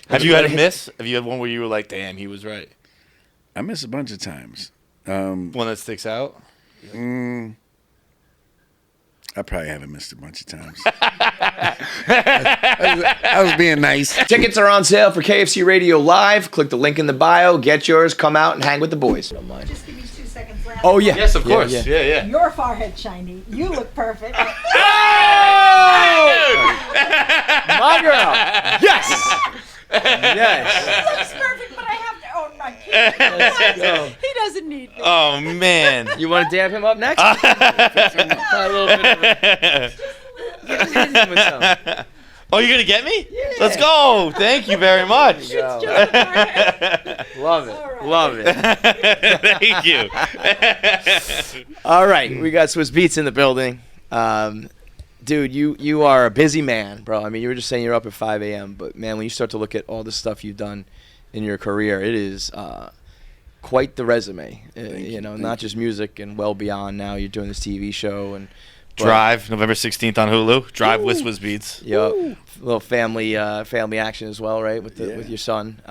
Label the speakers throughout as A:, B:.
A: Have you had a miss? Have you had one where you were like, damn, he was right?
B: I miss a bunch of times.
A: One that sticks out?
B: I probably haven't missed a bunch of times. I was being nice.
C: Tickets are on sale for KFC Radio Live. Click the link in the bio. Get yours. Come out and hang with the boys. Don't mind.
D: Just give me 2 seconds left.
C: Oh, yeah.
A: Yes, of course.
C: Yeah.
D: Your forehead shiny. You look perfect.
C: My girl. Yes. Yes.
D: He looks perfect, but I have to. Oh, my God. He doesn't need me.
A: Oh, man.
C: You want to dab him up next? A little bit of
A: Oh, you're going to get me? Yeah. Let's go. Thank you very much.
D: It's just a forehead.
C: Love it.
D: Right.
C: Love it.
A: Thank you.
C: All right. We got Swizz Beatz in the building. Dude, you are a busy man, bro. I mean, you were just saying you're up at 5 a.m., but, man, when you start to look at all the stuff you've done in your career, it is quite the resume. Not just music and well beyond. Now you're doing this TV show. And
A: Drive, November 16th on Hulu. Drive with Swizz Beatz.
C: Yep. A little family action as well, right, with your son.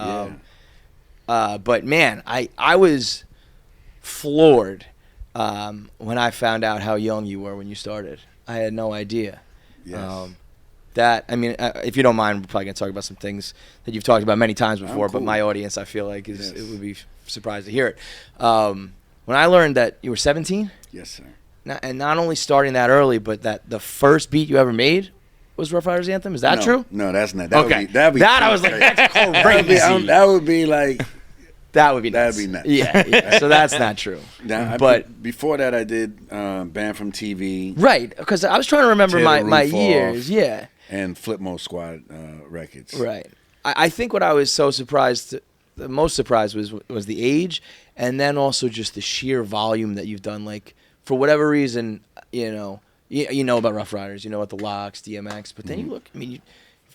C: But, man, I was floored when I found out how young you were when you started. I had no idea.
B: Yes.
C: If you don't mind, we're probably going to talk about some things that you've talked about many times before,
B: cool.
C: but my audience, I feel like, it would be surprised to hear it. When I learned that you were 17?
B: Yes, sir.
C: And not only starting that early, but that the first beat you ever made was Rough Riders Anthem. Is that true?
B: No, that's not.
C: Okay.
B: I
C: was like, that's crazy.
B: That would be like...
C: That would be nuts.
B: That'd be nuts.
C: Yeah. So that's not true.
B: But before that, I did Banned from TV.
C: Right, because I was trying to remember my years. Yeah.
B: And Flip Mode Squad records.
C: Right. I think what I was so surprised, the most surprised was the age, and then also just the sheer volume that you've done. Like, for whatever reason, you know about Rough Riders, you know about the Locks, DMX, but then you look, I mean, you've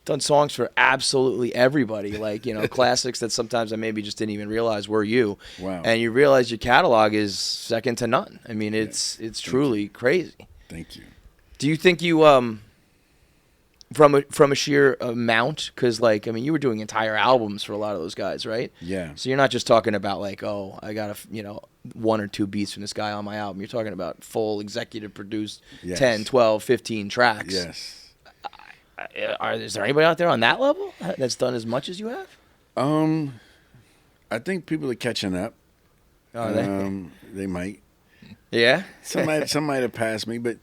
C: done songs for absolutely everybody, like, classics that sometimes I maybe just didn't even realize were you.
B: Wow.
C: And you realize your catalog is second to none. I mean, it's truly crazy.
B: Thank you.
C: Do you think you from a sheer amount, because you were doing entire albums for a lot of those guys, right?
B: Yeah.
C: So you're not just talking about like, oh, I got one or two beats from this guy on my album. You're talking about full executive produced 10, 12, 15 tracks.
B: Yes.
C: Is there anybody out there on that level that's done as much as you have?
B: I think people are catching up.
C: Are they?
B: They might.
C: Yeah.
B: Some might have passed me, but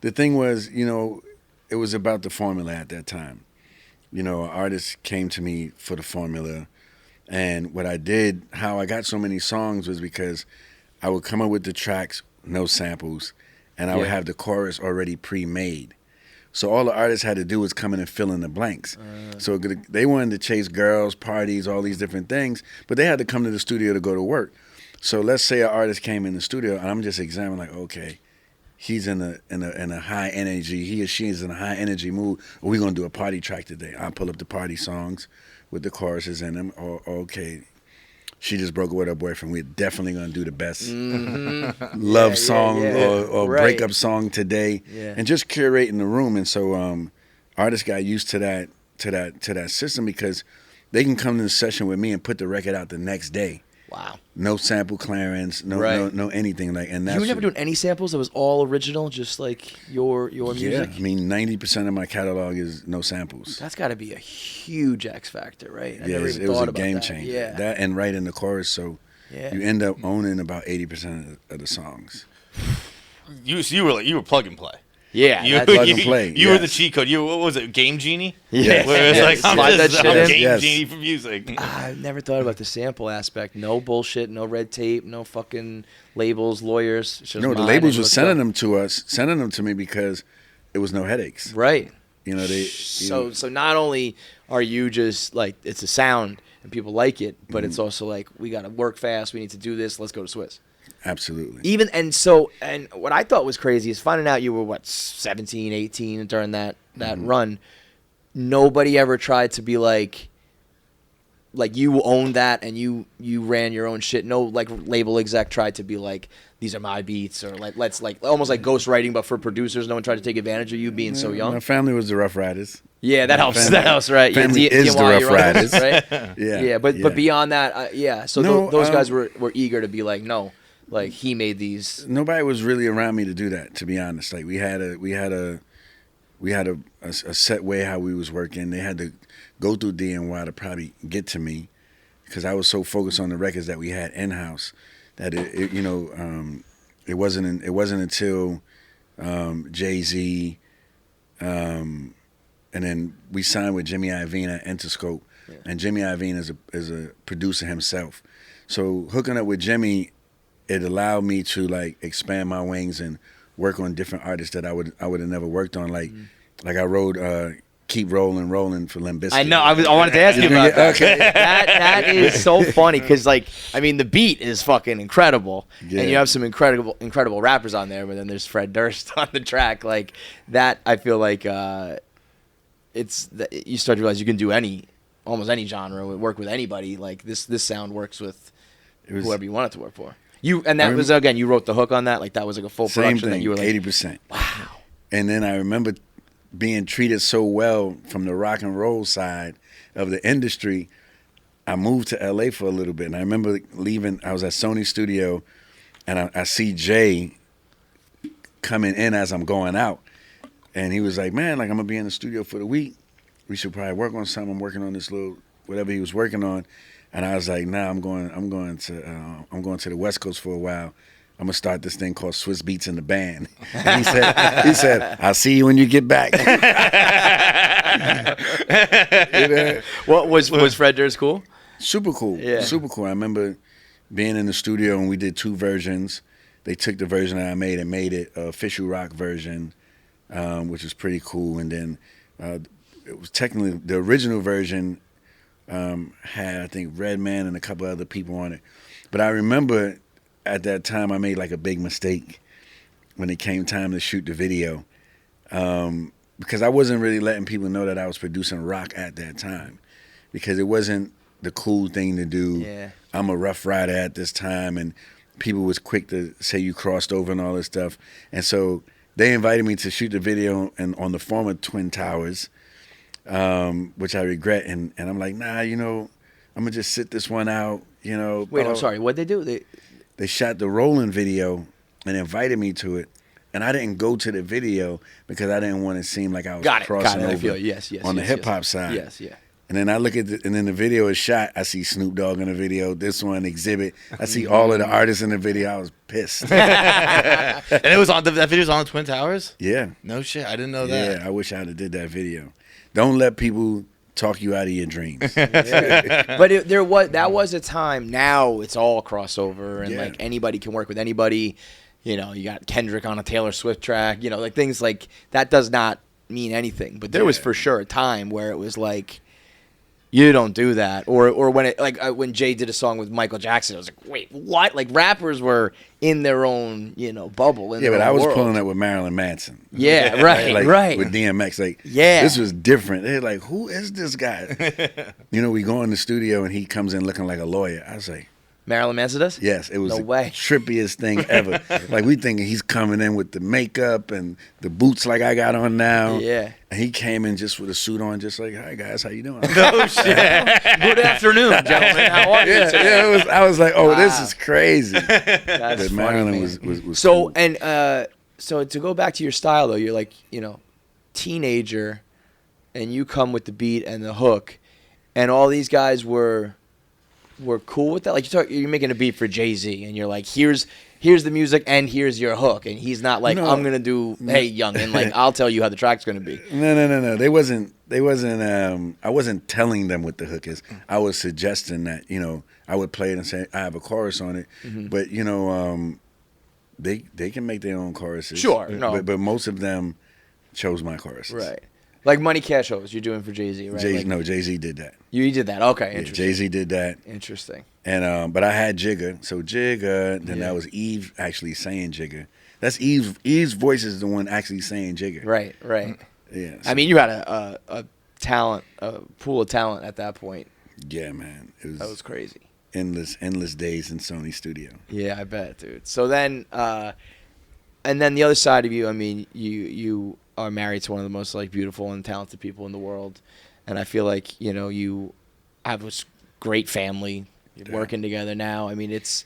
B: the thing was, it was about the formula at that time. Artists came to me for the formula, and what I did, how I got so many songs was because I would come up with the tracks, no samples, and I would have the chorus already pre-made. So all the artists had to do was come in and fill in the blanks. So they wanted to chase girls, parties, all these different things, but they had to come to the studio to go to work. So let's say an artist came in the studio, and I'm just examining like, okay, he's in a high energy, he or she is in a high energy mood. Or we're gonna do a party track today. I'll pull up the party songs with the choruses in them. Or okay, she just broke up with her boyfriend. We're definitely gonna do the best love song or breakup song today, and just curating the room. And so artists got used to that system because they can come to the session with me and put the record out the next day.
C: Wow. No
B: sample clearance, no anything like. And that's
C: you were never doing any samples. It was all original, just like your music.
B: I mean, 90% of my catalog is no samples.
C: That's got to be a huge X factor, right?
B: It was a game changer.
C: Yeah.
B: That and right in the chorus, so you end up owning about 80% of the songs.
A: You were plug and play.
C: Yeah,
A: you
B: plug and play.
A: You were the cheat code. What was it, Game Genie?
C: Yeah.
A: Where it was like, I'm Game Genie for music.
C: I've never thought about the sample aspect. No bullshit, no red tape, no fucking labels, lawyers.
B: No, the labels were sending them to me because it was no headaches.
C: Right.
B: So
C: not only are you just like, it's a sound and people like it, but it's also like, we got to work fast. We need to do this. Let's go to Swizz.
B: Absolutely.
C: And what I thought was crazy is finding out you were 17, 18 during that run. Nobody ever tried to be like, like you owned that and you ran your own shit. No like label exec tried to be like, these are my beats, or like let's like almost like ghostwriting, but for producers. No one tried to take advantage of you being so young.
B: My family was the Rough Riders.
C: Yeah, that helps. That helps, right?
B: Family
C: Yeah,
B: is the
C: DMY,
B: Rough
C: your uncles,
B: Riders.
C: right?
B: Yeah,
C: But beyond that, So
B: No,
C: those guys were eager to be like, no, like he made these.
B: Nobody was really around me to do that, to be honest. Like we had a set way how we was working. They had to go through DNY to probably get to me, because I was so focused on the records that we had in house that it wasn't until Jay-Z, and then we signed with Jimmy Iovine at Interscope, and Jimmy Iovine is a producer himself. So hooking up with Jimmy, it allowed me to like expand my wings and work on different artists that I would have never worked on. Like I wrote "Keep Rolling" for Limp Bizkit.
C: I know. I wanted to ask you about that.
B: Okay.
C: That is so funny because, like, I mean, the beat is fucking incredible,
B: Yeah.
C: and you have some incredible rappers on there. But then there's Fred Durst on the track, like that. I feel like you start to realize you can do almost any genre, work with anybody. Like this sound works with whoever you want it to work for. You wrote the hook on that. Like that was like a full
B: Same
C: production.
B: thing,
C: That you were like,
B: 80%.
C: wow.
B: And then I remember being treated so well from the rock and roll side of the industry. I moved to LA for a little bit, and I remember leaving. I was at Sony Studio, and I see Jay coming in as I'm going out, and he was like, "Man, like I'm gonna be in the studio for the week. We should probably work on something. I'm working on this little whatever he was working on." And I was like, "Nah, I'm going to the West Coast for a while. I'm gonna start this thing called Swizz Beatz in the band." And he said, "I'll see you when you get back." You know?
C: What was Fred Durst cool?
B: Super cool.
C: Yeah.
B: Super cool. I remember being in the studio and we did 2 versions. They took the version that I made and made it an official rock version, which was pretty cool. And then it was technically the original version had, I think, Redman and a couple other people on it. But I remember at that time I made like a big mistake when it came time to shoot the video, because I wasn't really letting people know that I was producing rock at that time, because it wasn't the cool thing to do.
C: Yeah.
B: I'm a Rough Rider at this time, and people was quick to say you crossed over and all this stuff. And so they invited me to shoot the video on the former Twin Towers, which I regret. And I'm like, nah, I'm gonna just sit this one out.
C: Wait, I'm sorry. What'd they do?
B: They shot the Rollin' video and invited me to it, and I didn't go to the video because I didn't want to seem like I was crossing over
C: I feel it. Yes,
B: on the hip hop side.
C: Yes, yeah.
B: And then I look at and then the video is shot. I see Snoop Dogg in the video. This one, Exhibit. I see all of the artists in the video. I was pissed.
A: And it was on that video was on the Twin Towers?
B: Yeah.
A: No shit, I didn't know that.
B: Yeah, I wish I'd have did that video. Don't let people talk you out of your dreams.
C: But that was a time. Now it's all crossover, and like anybody can work with anybody. You got Kendrick on a Taylor Swift track. Like things like that does not mean anything. But there was for sure a time where it was like, you don't do that, or when it when Jay did a song with Michael Jackson, I was like, wait, what? Like rappers were in their own bubble.
B: But I was pulling up with Marilyn Manson.
C: Yeah, right, right.
B: With DMX,
C: yeah,
B: this was different. They're like, who is this guy? We go in the studio and he comes in looking like a lawyer. I was like,
C: Marilyn Manson does?
B: Yes, it was
C: no
B: the
C: way.
B: trippiest thing ever. Like we thinking he's coming in with the makeup and the boots like I got on now.
C: Yeah.
B: And he came in just with a suit on, just like, "Hi guys, how you doing?"
C: No shit. Good afternoon, gentlemen. How are you today?
B: I was like, "Oh, this is crazy."
C: That's
B: but
C: funny,
B: Marilyn
C: man.
B: was
C: so
B: cool.
C: and so to go back to your style though, you're like teenager, and you come with the beat and the hook, and all these guys were cool with that. Like you're making a beat for Jay-Z, and you're like, here's the music and here's your hook, and he's not like, I'm gonna do hey youngin, like I'll tell you how the track's gonna be.
B: No. They wasn't. I wasn't telling them what the hook is. I was suggesting that I would play it and say I have a chorus on it, but they can make their own choruses.
C: Sure, no,
B: but most of them chose my choruses.
C: Right. Like Money Cash Hoes, you're doing for Jay-Z, right?
B: Jay-Z did that.
C: You did that. Okay,
B: Yeah,
C: interesting.
B: Jay-Z did that.
C: Interesting.
B: And but I had Jigga. So Jigga, then that was Eve actually saying Jigga. That's Eve's voice is the one actually saying Jigga.
C: Right.
B: Yeah.
C: I mean, you had a pool of talent at that point.
B: Yeah, man.
C: That was crazy.
B: Endless days in Sony studio.
C: Yeah, I bet, dude. So then, and then the other side of you, I mean, you are married to one of the most like beautiful and talented people in the world, and I feel like you have this great family. You're working together now. I mean, it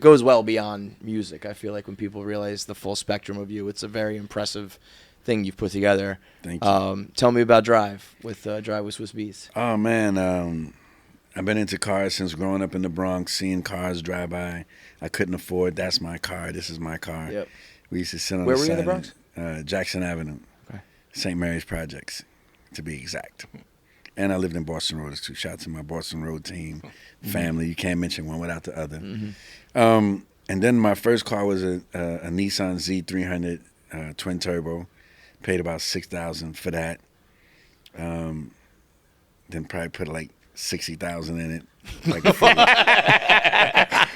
C: goes well beyond music. I feel like when people realize the full spectrum of you, it's a very impressive thing you've put together.
B: Thank you.
C: Tell me about Drive with Swizz Beatz.
B: Oh man, I've been into cars since growing up in the Bronx, seeing cars drive by. I couldn't afford. That's my car. This is my car.
C: Yep.
B: We used to sit on
C: Where
B: the
C: were you in
B: side
C: the Bronx?
B: of, Jackson Avenue,
C: Okay.
B: St. Mary's Projects, to be exact. And I lived in Boston Road too. Shout out to my Boston Road team, family. You can't mention one without the other. And then my first car was a Nissan Z300 twin turbo. Paid about $6,000 for that. Then probably put like $60,000 in it. Like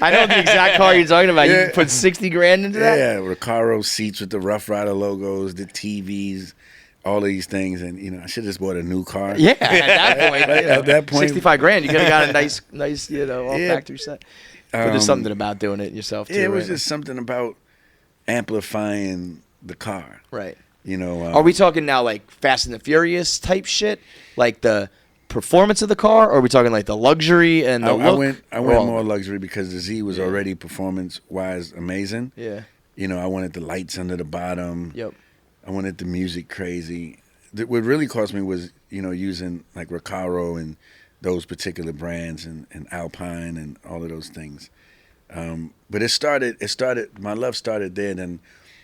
C: I know the exact car you're talking about.
B: Yeah.
C: You put $60,000 into that?
B: Yeah, Recaro seats with the Rough Rider logos, the TVs, all of these things, and I should have just bought a new car.
C: Yeah, at that point.
B: At that point,
C: $65,000. You could have got a nice, all
B: Yeah.
C: factory set. But there's something about doing it yourself too.
B: Yeah, it was
C: right?
B: just something about amplifying the car.
C: Right.
B: Are
C: Are we talking now like Fast and the Furious type shit, like the performance of the car, or are we talking like the luxury and the look?
B: I went more luxury because the Z was already performance-wise amazing.
C: Yeah.
B: I wanted the lights under the bottom.
C: Yep.
B: I wanted the music crazy. What really cost me was, using like Recaro and those particular brands and Alpine and all of those things. But it started, my love started there. Then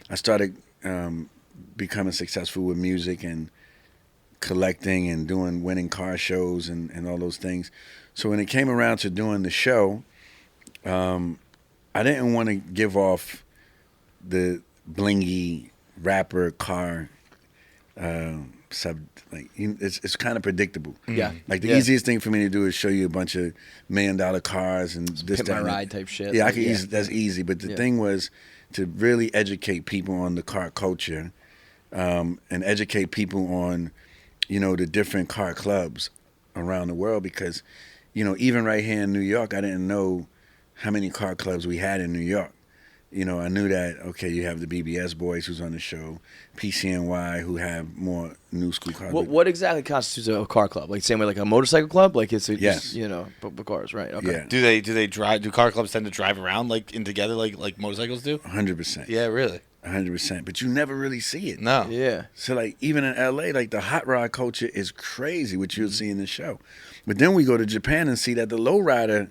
B: I started becoming successful with music and collecting and winning car shows and all those things. So when it came around to doing the show, I didn't want to give off the blingy rapper car it's kind of predictable.
C: Yeah.
B: Like the easiest thing for me to do is show you a bunch of $1 million cars and this,
C: Pimp
B: that,
C: My
B: and
C: Ride
B: that.
C: type shit.
B: Yeah, that's easy. But the thing was to really educate people on the car culture, and educate people on, the different car clubs around the world, because, even right here in New York, I didn't know how many car clubs we had in New York. I knew that, okay, you have the BBS Boys who's on the show, PCNY who have more new school cars.
C: What exactly constitutes a car club? Like same way like a motorcycle club? Like it's
B: Yes.
C: but cars, right? Okay.
B: Yeah.
A: Do they drive? Do car clubs tend to drive around like in together like motorcycles do?
B: 100%.
A: Yeah, really.
B: 100%. But you never really see it.
A: No.
C: Yeah.
B: So like even in LA, like the hot rod culture is crazy, which you'll see in the show. But then we go to Japan and see that the lowrider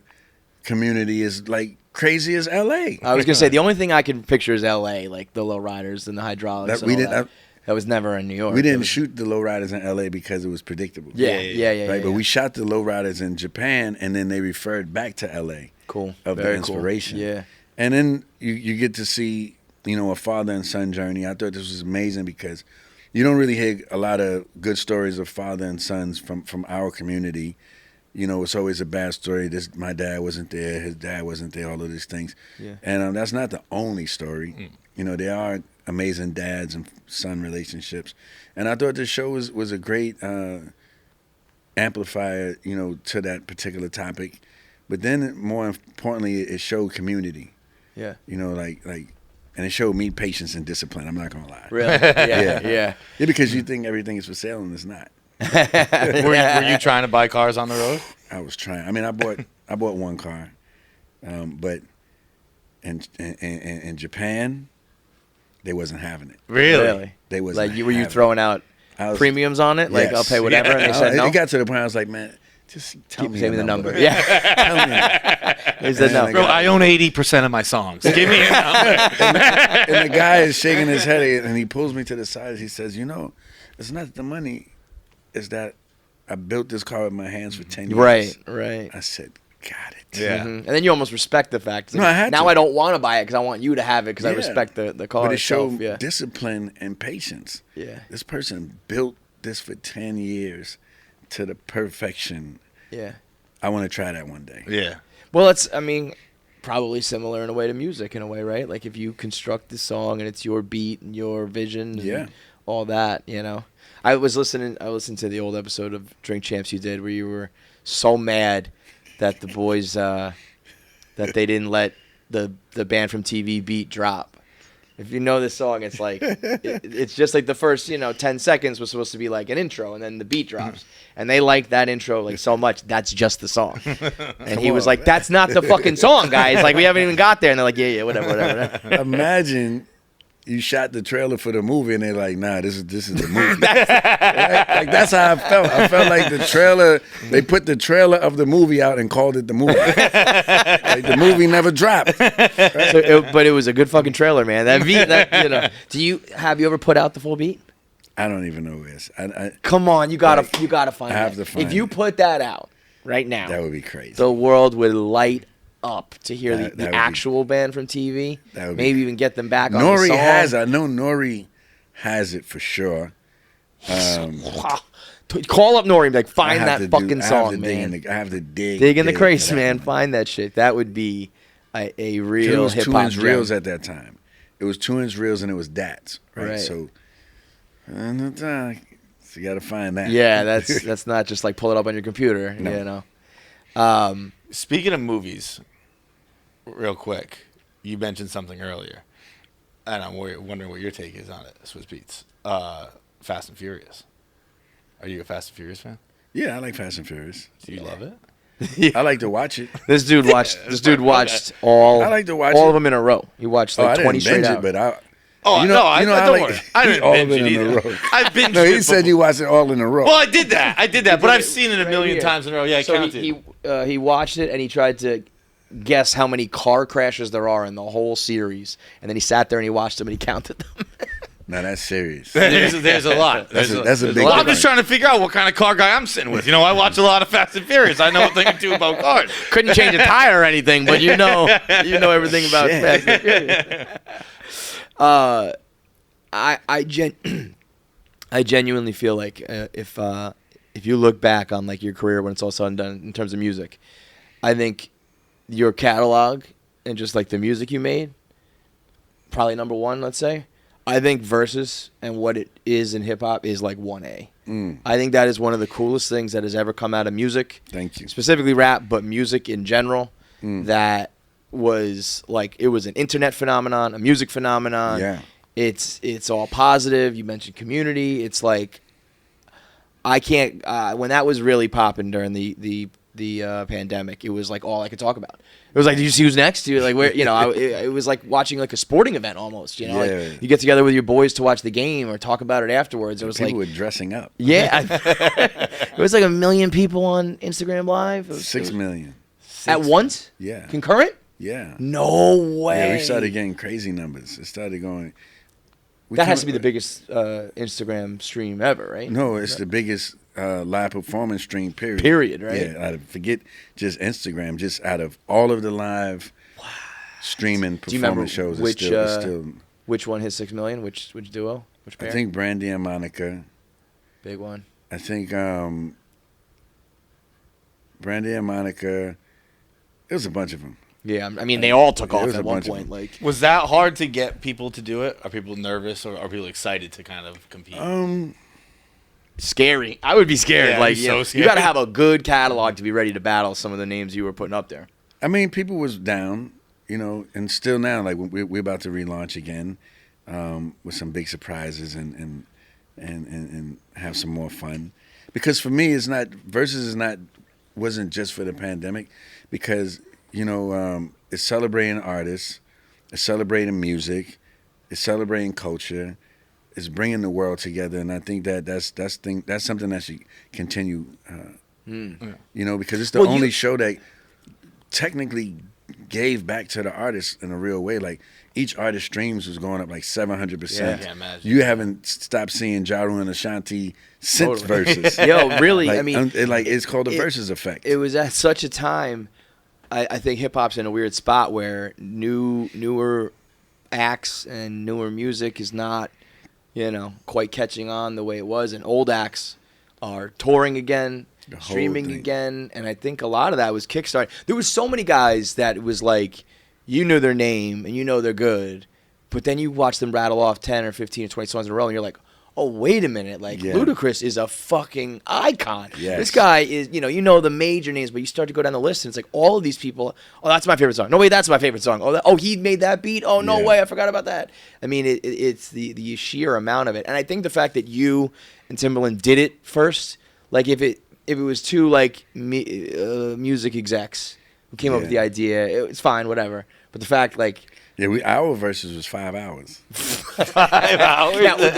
B: community is like crazy as LA.
C: I was gonna say the only thing I can picture is LA, like the lowriders and the hydraulics. That was never in New York.
B: We didn't shoot the lowriders in LA because it was predictable.
C: Yeah.
B: Right, but we shot the lowriders in Japan, and then they referred back to LA.
C: Cool.
B: Of
C: Very
B: the inspiration.
C: Cool. Yeah.
B: And then you get to see, a father and son journey. I thought this was amazing because you don't really hear a lot of good stories of father and sons from our community. It's always a bad story. My dad wasn't there, his dad wasn't there, all of these things.
C: Yeah.
B: And that's not the only story. There are amazing dads and son relationships. And I thought this show was a great amplifier, to that particular topic. But then more importantly, it showed community.
C: Yeah.
B: And it showed me patience and discipline. I'm not going to lie.
C: Really? Yeah.
B: Yeah, because you think everything is for sale and it's not.
A: Were you trying to buy cars on the road?
B: I was trying. I mean, I bought one car, but in Japan, they wasn't having it.
A: Really?
B: They wasn't.
C: Like, were you throwing out premiums on it? Like,
B: Yes.
C: I'll pay whatever, and they said no.
B: It got to the point I was like, man, just tell me
C: the number.
B: Tell
C: Yeah. They said no.
A: Bro, I own 80% of my songs. Give me a number.
B: And the guy is shaking his head, and he pulls me to the side. He says, it's not the money. It's that I built this car with my hands for 10 years.
C: Right.
B: I said, got it.
A: Yeah.
C: And then you almost respect the fact.
B: No, I had
C: now
B: to.
C: I don't want to buy it because I want you to have it because I
B: Yeah.
C: respect the car
B: But it
C: itself.
B: showed
C: Yeah.
B: discipline and patience.
C: Yeah.
B: This person built this for 10 years to the perfection.
C: Yeah.
B: I want to try that one day.
A: Yeah.
C: Well, probably similar in a way to music in a way, right? Like if you construct the song and it's your beat and your vision and
B: Yeah.
C: all that, you know. I listened to the old episode of Drink Champs you did where you were so mad that the boys that they didn't let the band from TV beat drop. If you know this song, it's like it's just like the first 10 seconds was supposed to be like an intro, and then the beat drops, and they liked that intro like so much. That's just the song, and he was like, "That's not the fucking song, guys. Like we haven't even got there." And they're like, "Yeah, whatever."
B: Imagine you shot the trailer for the movie, and they're like, "Nah, this is the movie." like that's how I felt. I felt like the trailer. They put the trailer of the movie out and called it the movie. Like the movie never dropped. Right?
C: But it was a good fucking trailer, man. That beat. Have you ever put out the full beat?
B: I don't even know where it's.
C: Come on, you gotta find.
B: I have to find.
C: If you put that out right now,
B: that would be crazy.
C: The world would light up to hear the
B: would
C: actual band from TV.
B: That would
C: maybe
B: be,
C: even get them back on
B: Nori
C: the song.
B: has. I know Nori has it for sure.
C: Call up Nori and be like, find that fucking song, man.
B: I have to dig.
C: Dig in the crates, man. Find that shit. That would be a real hip hop.
B: It was 2-inch reels at that time. It was 2-inch reels and it was DATs, right? So you got to find that.
C: Yeah, that's not just like pull it up on your computer,
B: No.
A: Speaking of movies, real quick, you mentioned something earlier, and I'm wondering what your take is on it, Swizz Beatz. Fast and Furious. Are you a Fast and Furious fan?
B: Yeah, I like Fast and Furious.
A: Do you love it?
B: I like to watch it.
C: This dude watched all.
B: I like to watch
C: all
B: it.
C: of them in a row. He watched like 20 straight out.
B: But I
A: don't worry. I didn't
B: all
A: binge
B: of
A: it
B: it in a
A: either.
B: row.
A: I binged
B: No,
A: it.
B: he said you watched it all in a row.
A: Well, I did that, but I've seen it a million times in a row. Yeah, I
C: so
A: counted.
C: he watched it and he tried to guess how many car crashes there are in the whole series, and then he sat there and he watched them and he counted them.
B: Now that's serious.
A: There's a lot.
B: That's a big.
A: Well, I'm just trying to figure out what kind of car guy I'm sitting with. I watch a lot of Fast and Furious. I know a thing or two about cars.
C: Couldn't change a tire or anything, but you know everything about Fast and Furious. I genuinely feel like if you look back on like your career when it's all said and done in terms of music, I think your catalog and just like the music you made, probably number one, let's say. I think Verzuz and what it is in hip hop is like 1A. I think that is one of the coolest things that has ever come out of music.
B: Thank you.
C: Specifically rap, but music in general. That was like, it was an internet phenomenon, a music phenomenon.
B: Yeah.
C: It's all positive. You mentioned community. It's like, I can't, when that was really popping during the pandemic, it was like all I could talk about. It was like, did you see who's next? You like where it was like watching like a sporting event almost. Like you get together with your boys to watch the game or talk about it afterwards. It was
B: people
C: like
B: were dressing up.
C: Yeah, it was like 1 million people on Instagram Live.
B: 6 million
C: at once.
B: Yeah,
C: concurrent.
B: Yeah,
C: no way.
B: Yeah, we started getting crazy numbers. It started going.
C: That has to be the biggest Instagram stream ever, right?
B: No, it's the biggest live performance stream, period.
C: Period, right?
B: Yeah, forget just Instagram, just out of all of the live streaming performance shows, it's still
C: which one hit 6 million? Which duo? Which pair?
B: I think Brandy and Monica.
C: Big one.
B: I think Brandy and Monica. It was a bunch of them.
C: Yeah, I mean they all took off at one point. Like,
A: was that hard to get people to do it? Are people nervous or are people excited to kind of compete?
C: Scary. I would be scared.
A: Yeah,
C: like
A: so
C: you got to have a good catalog to be ready to battle some of the names you were putting up there.
B: I mean, people was down, and still now, like we're about to relaunch again with some big surprises and have some more fun. Because for me, Verzuz wasn't just for the pandemic, because it's celebrating artists, it's celebrating music, it's celebrating culture. It's bringing the world together, and I think that's something that should continue. Because it's the only show that technically gave back to the artists in a real way. Like each artist streams was going up like 700%.
A: Yeah, I can't imagine.
B: You haven't stopped seeing Jaru and Ashanti since Verzuz.
C: Yo, really?
B: Like,
C: I mean,
B: it's called the Verzuz effect.
C: It was at such a time. I think hip hop's in a weird spot where newer acts and newer music is not, quite catching on the way it was, and old acts are touring again, streaming again, and I think a lot of that was Kickstarter. There was so many guys that it was like, you knew their name and they're good, but then you watch them rattle off 10 or 15 or 20 songs in a row, and you're like, oh, wait a minute, like Ludacris is a fucking icon.
B: Yes.
C: This guy is, you know the major names, but you start to go down the list and it's like all of these people, oh, that's my favorite song. No, wait, that's my favorite song. Oh, he made that beat. Oh, no way, I forgot about that. I mean, it's the sheer amount of it. And I think the fact that you and Timbaland did it first, like if it was two like music execs who came up with the idea, it's fine, whatever. But the fact like,
B: our verses was 5 hours.
A: 5 hours.
C: Now, in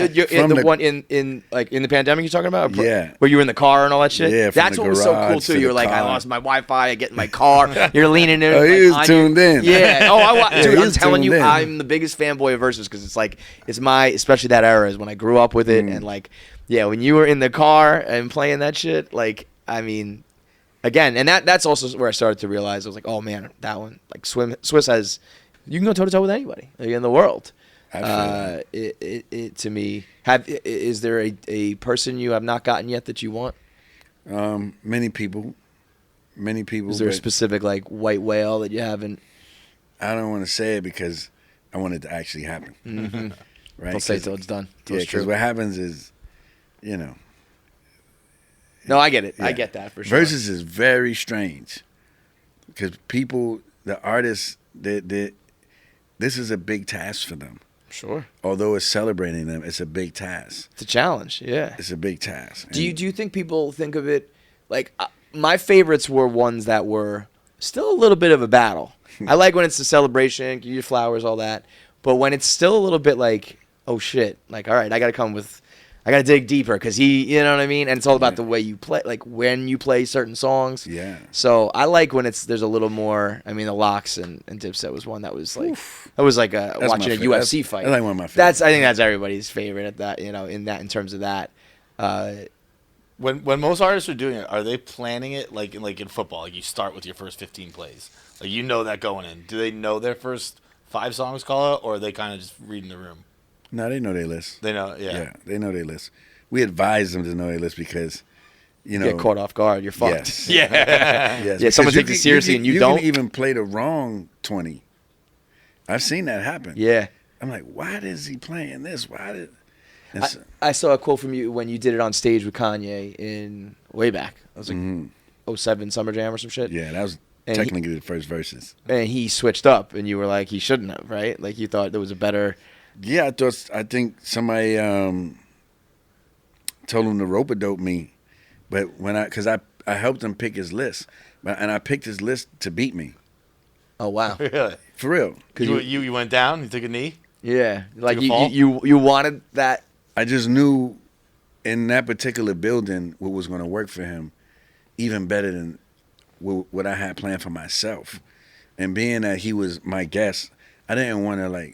C: the pandemic you're talking about?
B: Yeah.
C: Where you were in the car and all that shit?
B: Yeah,
C: that's what was so cool too. You're like, I lost my Wi-Fi, I get in my car. You're leaning in.
B: Oh, he was tuned in.
C: Yeah. Oh, dude, I'm telling you,
B: in.
C: I'm the biggest fanboy of Verzuz because it's like, it's my, especially that era is when I grew up with it. And like, yeah, when you were in the car and playing that shit, like, I mean, again, and that's also where I started to realize, I was like, oh man, that one, like Swizz has, you can go toe to toe with anybody in the world. It to me, is there a person you have not gotten yet that you want?
B: Many people.
C: Is there a specific like white whale that you haven't?
B: I don't want to say it because I want it to actually happen.
C: Mm-hmm.
B: Right?
C: Don't say it till it's done.
B: Yeah, because what happens is,
C: No, I get it. Yeah. I get that for sure.
B: Verzuz is very strange because people, the artists, this is a big task for them.
C: Sure.
B: Although it's celebrating them, it's a big task.
C: It's a challenge, yeah.
B: It's a big task.
C: Do you think people think of it like my favorites were ones that were still a little bit of a battle. I like when it's a celebration, give you flowers, all that. But when it's still a little bit like, oh shit, like all right, I got to dig deeper because you know what I mean? And it's all about the way you play, like when you play certain songs.
B: Yeah.
C: So I like when there's a little more. I mean, the Locks and Dipset was one that was like, watching a UFC fight.
B: That's like one of my favorites.
C: I think that's everybody's favorite at that, in terms of that.
A: When most artists are doing it, are they planning it like in football? Like you start with your first 15 plays. Like you know that going in. Do they know their first 5 songs call out, or are they kind of just reading the room?
B: No, they know their list.
A: They know, yeah.
B: Yeah, they know their list. We advise them to know their list because,
C: get caught off guard, you're fucked.
B: Yes.
C: Yeah, someone takes it seriously and you don't.
B: You can even play the wrong 20. I've seen that happen.
C: Yeah.
B: I'm like, why is he playing this?
C: I saw a quote from you when you did it on stage with Kanye in way back. I was like 07 Summer Jam or some shit.
B: Yeah, that was technically the first verses.
C: And he switched up, and you were like, he shouldn't have, right? Like you thought there was a better.
B: Yeah, I think somebody told him to rope-a-dope me, but because I helped him pick his list, and I picked his list to beat me.
C: Oh wow!
A: Really?
B: For real?
A: Because you went down, you took a knee.
C: Yeah, like you wanted that.
B: I just knew in that particular building what was going to work for him, even better than what I had planned for myself, and being that he was my guest, I didn't want to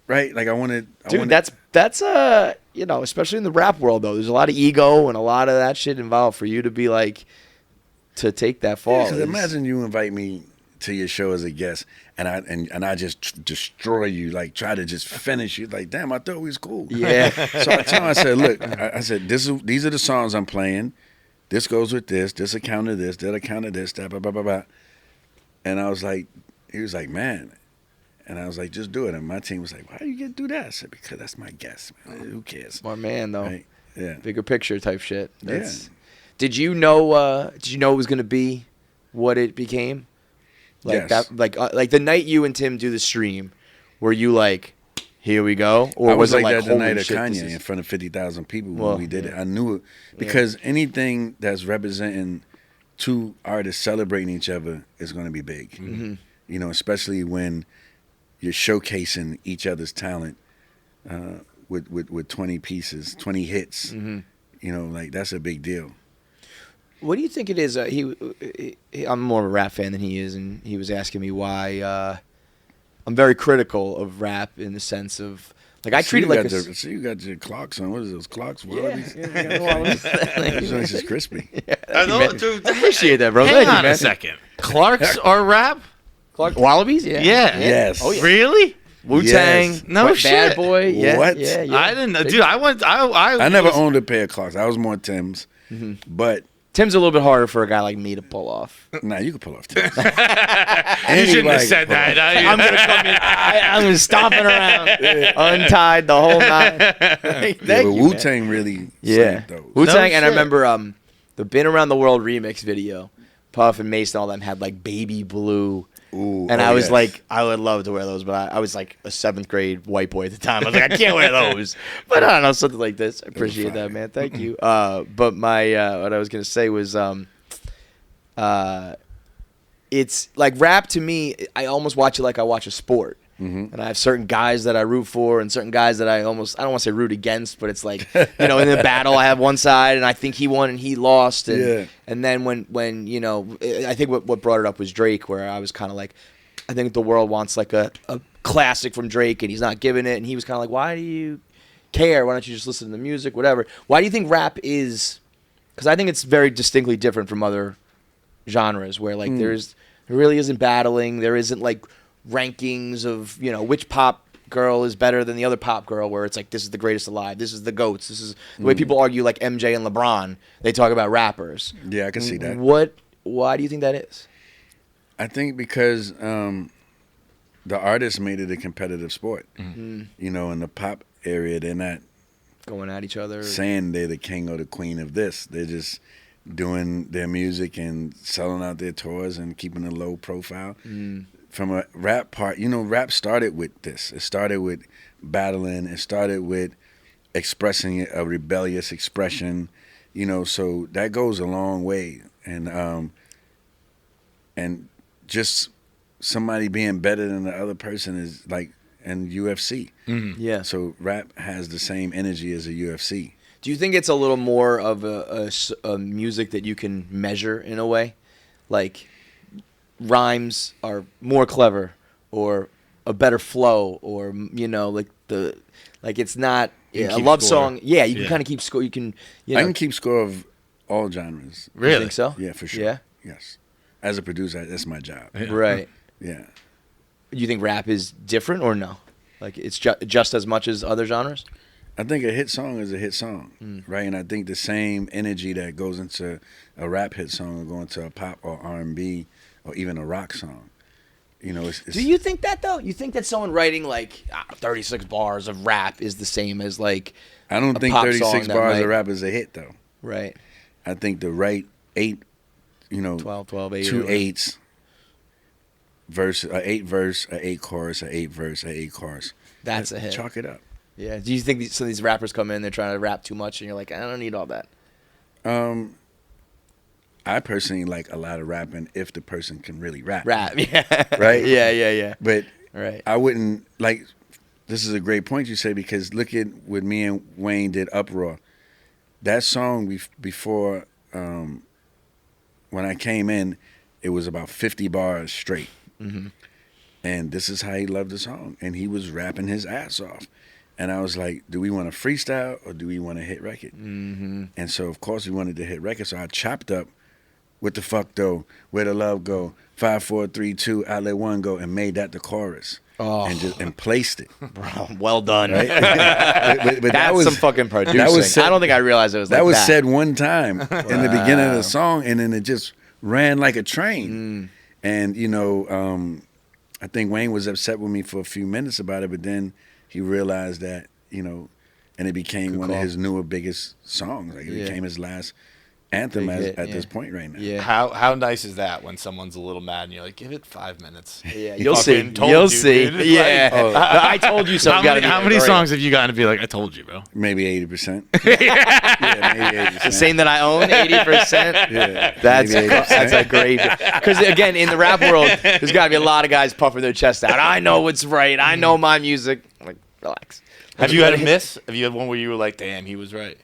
B: right? Like I wanted.
C: That's especially in the rap world though. There's a lot of ego and a lot of that shit involved for you to be like, to take that fall.
B: Yeah, 'cause imagine you invite me to your show as a guest, and I just destroy you, like try to just finish you. Like, damn, I thought we was cool.
C: Yeah.
B: So I told him, I said, look, I said, these are the songs I'm playing. This goes with this. This account of this. That account of this. That blah blah blah blah. And I was like, he was like, man. And I was like, just do it. And my team was like, why you get to do that? I said, because that's my guest, man. Who cares?
C: Smart man, though.
B: Right? Yeah.
C: Bigger picture type shit.
B: Yeah.
C: Did you know it was going to be what it became? Like
B: yes.
C: that, like the night you and Tim do the stream, were you like, here we go? Or
B: I was
C: it
B: like that the
C: holy
B: night of
C: shit,
B: Kanye in front of 50,000 people when we did it. I knew it because anything that's representing two artists celebrating each other is going to be big.
C: Mm-hmm.
B: You know, especially when you're showcasing each other's talent with 20 pieces, 20 hits.
C: Mm-hmm.
B: You know, like that's a big deal.
C: What do you think it is? I'm more of a rap fan than he is, and he was asking me why I'm very critical of rap in the sense of like I treat it like
B: so you got your clocks on. What is those clocks?
C: Wallabies?
B: This one's just crispy.
A: I
C: appreciate that, bro.
A: Hang on a second. Clarks are rap?
C: Wallabies? Yeah.
B: Yes.
C: Oh, yeah.
A: Really?
C: Wu-Tang.
B: Yes.
A: No shit.
C: Bad Boy. Yeah.
B: What?
C: Yeah.
A: I didn't know. Dude, I
B: never owned a pair of clocks. I was more Tim's.
C: Mm-hmm.
B: But
C: Tim's a little bit harder for a guy like me to pull off.
B: Nah, you can pull off Tim.
A: You shouldn't have said that.
C: I'm gonna come in. I'm gonna stomping around, untied the whole night. Thank
B: Yeah, but
C: you,
B: Wu
C: man.
B: Tang really
C: Yeah,
B: saved those.
C: Wu-Tang, and I
A: shit.
C: remember the "Been Around the World" remix video. Puff and Mace and all them had like baby blue.
B: Ooh,
C: And
B: oh,
C: I was
B: yes.
C: like, I would love to wear those, but I was like a 7th grade white boy at the time. I was like, I can't wear those. But I don't know, something like this. I appreciate that, man. Thank you. But my what I was gonna say was, it's like rap to me. I almost watch it like I watch a sport.
B: Mm-hmm.
C: And I have certain guys that I root for and certain guys that I don't want to say root against, but it's like, you know, in the battle I have one side and I think he won and he lost. And, and then when you know, I think what brought it up was Drake, where I was kind of like, I think the world wants like a classic from Drake and he's not giving it. And he was kind of like, why do you care? Why don't you just listen to the music, whatever? Why do you think rap is, because I think it's very distinctly different from other genres where like there really isn't battling. There isn't like rankings of, you know, which pop girl is better than the other pop girl, where it's like, this is the greatest alive, this is the GOATs, this is the way people argue like MJ and LeBron. They talk about rappers.
B: Yeah, I can see that.
C: Why do you think that is?
B: I think because the artists made it a competitive sport. Mm-hmm. You know, in the pop area, they're not
C: Going at each other.
B: saying they're the king or the queen of this. They're just doing their music and selling out their tours and keeping a low profile. From a rap part, you know, rap started with this. It started with battling. It started with expressing a rebellious expression, you know, so that goes a long way. And just somebody being better than the other person is like in UFC.
C: Yeah.
B: So rap has the same energy as a UFC.
C: Do you think it's a little more of a music that you can measure in a way? Like rhymes are more clever or a better flow, or, you know, like it's not a love song. Yeah, you can kind of keep score. You can, you know.
B: I can keep score of all genres.
C: You
A: Really?
C: think so?
B: Yeah, for sure.
C: Yeah.
B: Yes. As a producer, that's my job.
A: Yeah.
C: Right.
B: Yeah.
C: You think rap is different or no? Like it's just as much as other genres?
B: I think a hit song is a hit song, right? And I think the same energy that goes into a rap hit song will go into a pop or R&B or even a rock song. You know, it's
C: Do you think that though? You think that someone writing like 36 bars of rap is the same as like
B: I don't
C: a
B: think
C: pop
B: 36
C: song that
B: bars
C: might-
B: of rap is a hit though.
C: right?
B: I think the right 8, you know,
C: 12, 8.
B: 2 8s, verse, a 8 verse, a 8 chorus, a 8 verse, a 8 chorus.
C: That's a hit.
B: Chalk it up.
C: Yeah. Do you think some of these rappers come in, they're trying to rap too much, and you're like, I don't need all that?
B: I personally like a lot of rapping if the person can really rap.
C: Rap, yeah.
B: Right?
C: Yeah.
B: But
C: Right.
B: I wouldn't like. This is a great point you say, because look at what me and Wayne did, Uproar. That song before when I came in, it was about 50 bars straight.
C: Mm-hmm.
B: And this is how he loved the song, and he was rapping his ass off. And I was like, do we want to freestyle or do we want to hit record?
C: Mm-hmm.
B: And so of course we wanted to hit record. So I chopped up "What the Fuck Though," "Where the Love Go," 5, 4, 3, 2, "I Let One Go," and made that the chorus.
C: Oh.
B: And placed it.
C: Bro, well done.
B: Right? but
C: That's
B: that was
C: some fucking producing.
B: that was said-
C: I don't think I realized it was like
B: that
C: that.
B: was said one time in the beginning of
C: Wow.
B: the song, and then it just ran like a train. And you know, I think Wayne was upset with me for a few minutes about it, but then he realized that, you know, and it became
C: Good
B: one
C: call.
B: of his newer biggest songs. Like it
C: Yeah.
B: became his last anthem
C: Big hit,
B: at
C: yeah.
B: this point right now.
C: Yeah.
A: How nice is that when someone's a little mad and you're like, give it 5 minutes?
C: Yeah, you'll see.
A: Fucking told
C: You'll
A: you,
C: see.
A: dude.
C: Yeah.
B: Oh.
C: I told you so.
A: How many songs have you gotten to be like, I told you, bro?
B: Maybe 80%. Yeah, maybe 80%.
C: Saying that I own 80%.
B: Yeah,
C: That's
B: maybe 80%.
C: that's a great. Because again, in the rap world, there's got to be a lot of guys puffing their chest out. I know what's right. I know my music. I'm like, relax.
A: Have you had a miss? Have you had one where you were like, damn, he was right?